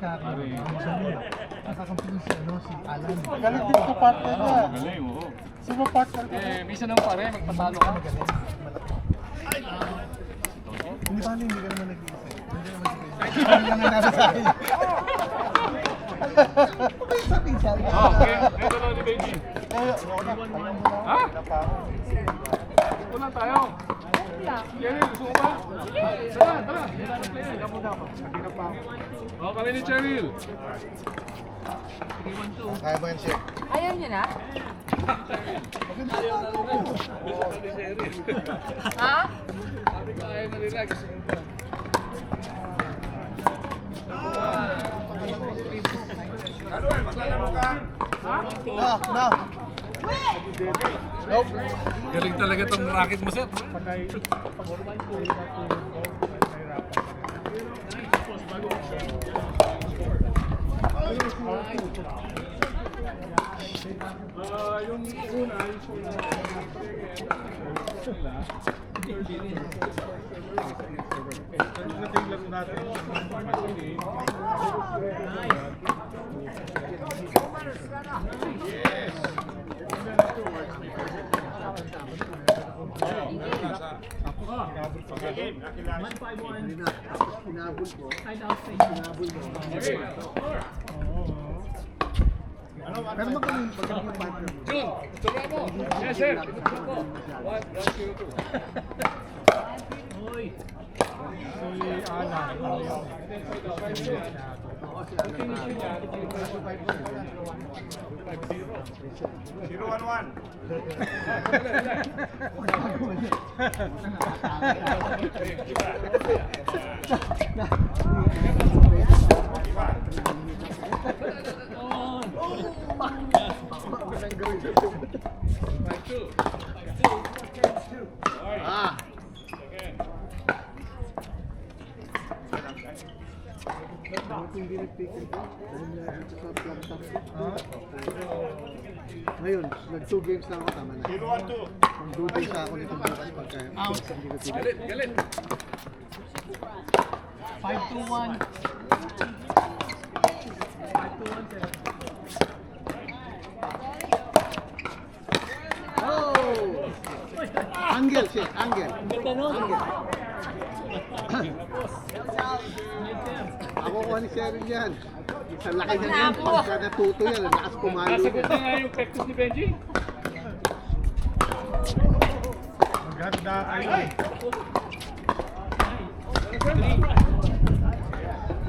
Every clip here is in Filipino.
Nakakampiyon si Alan. Galing din ko partner niya. Magaling, oo. Sino partner ko? Minsan naman pare, magpatalo ka. Hindi ba, hindi ka naman nag-iisa. Hindi ka naman nag-iisa. Hindi lang ang nasa sa akin. Sabi siya. Okay, ito na ni Benji. Ha? Wala tayo. Cheryl, gusto mo ba? Tara. Oh, kami ni Cheryl. Kaya ba yan siya? Ayaw niyo na? Ha? Sabi ko ayaw na relax. No. Nope. Galing talaga tong racket mo, sir. Yung una, Pero magaling yung partner mo. Jun, tuloy mo. Yes, sir. Ito po. 1-0-2. Ngayon, nag-2 games na ako, tama na. 0-1-2. Kung 2 days ako nito bukas pagka. Galit. 5-2-1. Oh! Angle siya, angle. Ako ko ni Sheryl yan. Sa laki na yan, pagka natuto yan, ang lakas pumalo. Nasagot na nga yung pektos ni Benji. Maganda kayo.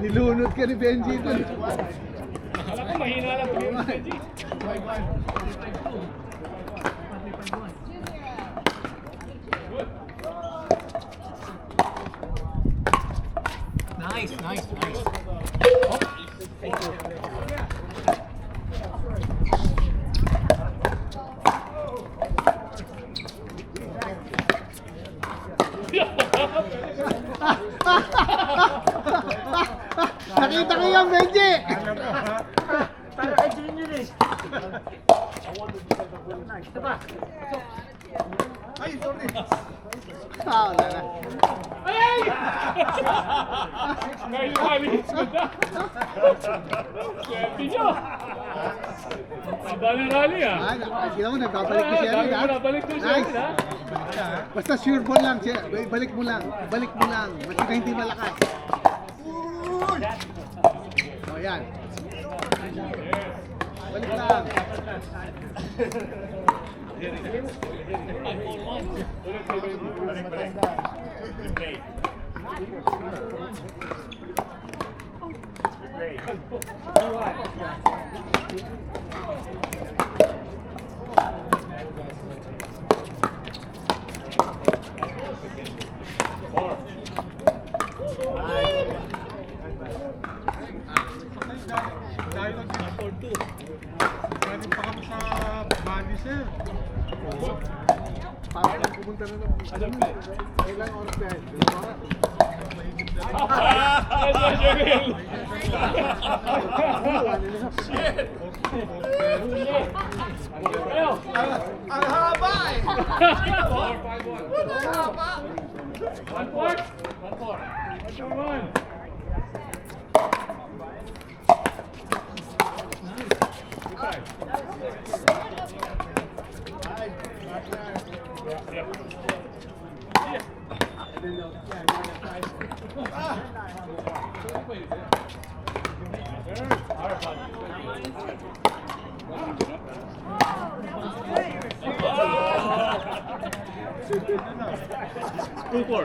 Nilunod ka ni Benji doon. Alam ko, mahina lang ito yung Benji. Nice. Thank you. Nakita ko yung Benji! Tayo kay Junior eh. Ay, sorry. Wala na. Ay! Ngayon halis ko na. Swerte nyo. Aba ng rally ah. Ginawa mo, nagbabalik ko siya rin ha. Nabalik ko siya Nice. rin ha. Basta sure ball lang siya. Balik mo lang. Basta hindi malakas. O yan. Balik lang. Dahil nag-record to. Galing pa kami sa Bali, sir. Para lang pumunta na ng ilang oras na yan. Ang haba eh! 1-4. 1-4. 1-4. 2-4.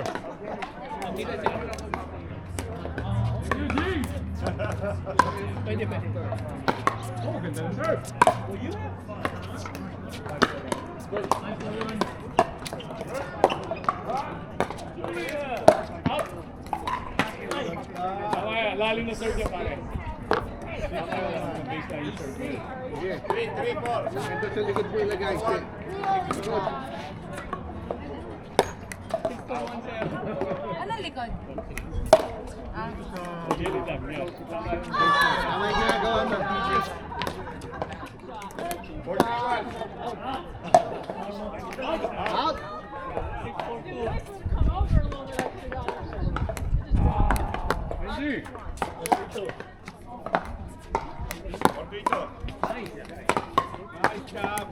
Pwede. Oh, ganda ng serve. Lalim na serve niya pare. Sige. 3-4. Ito sa likod mo ilagay. Sige. Likod. Anong likod? Ah. Tama yung ginagawa mo. Out. Benji. Nice job.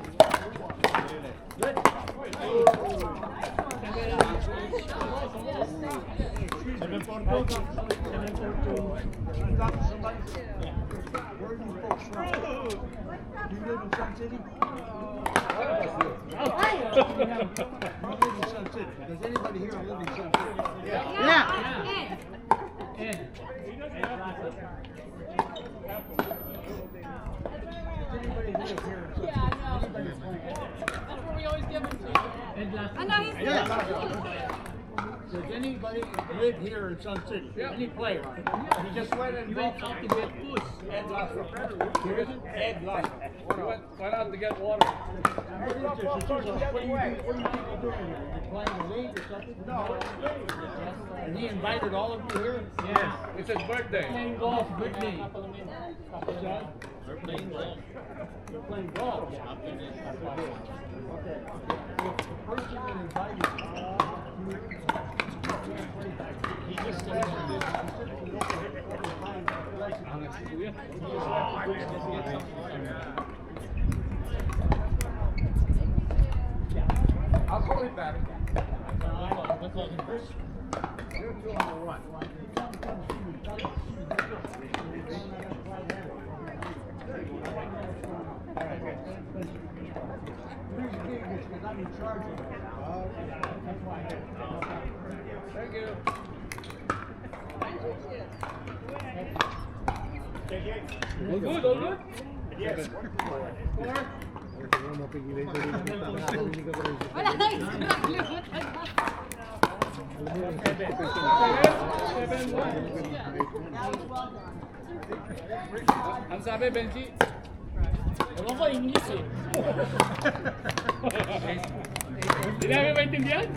Does anybody here live in Sun City? Yeah. Ano, he's Does anybody live here in Sun City? Any player? He just went and bought something to get food. Ed lost for credit. Here isn't? Ed lost. Went out to get water. What do you people doing here? You playing a league or something? No. And he invited all of you here? Yes. It's his birthday. Playing golf with me. Son? We're playing golf. You're playing golf? Okay. If the person that invited you, he just said I'll call it back. Thank you. All good, all good? Yes. Ito mo mapigilan ko rin. Nakakarinig ako rin. Wala na, nakalimutan. Ang sabi, Benji? Ewan ko, English eh. Hindi namin maintindihan?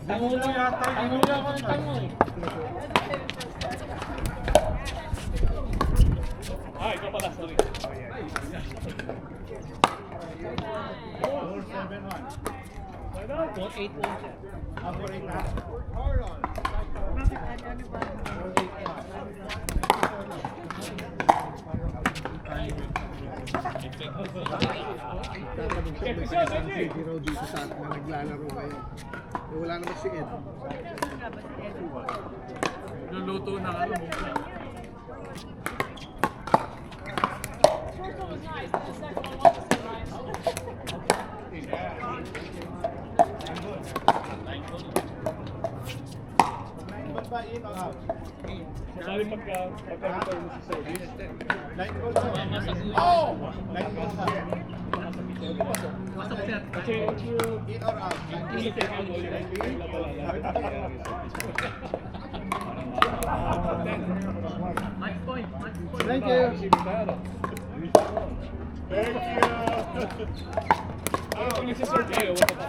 Tangulo ako ng tango eh. Ah, ikaw pala, sorry. Hindi raw dito sa atin na naglalaro kayo. Eh, wala naman si Ed. Luluto ng ano mo. Sabi pagka mo sa service. Oh! Kasi In or out? hindi ka mo yung Match point. Thank you. Thank you. Kung nagsiserve kayo, wala pa.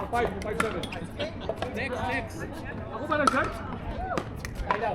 5-7. Next. Ako ba nag-serve?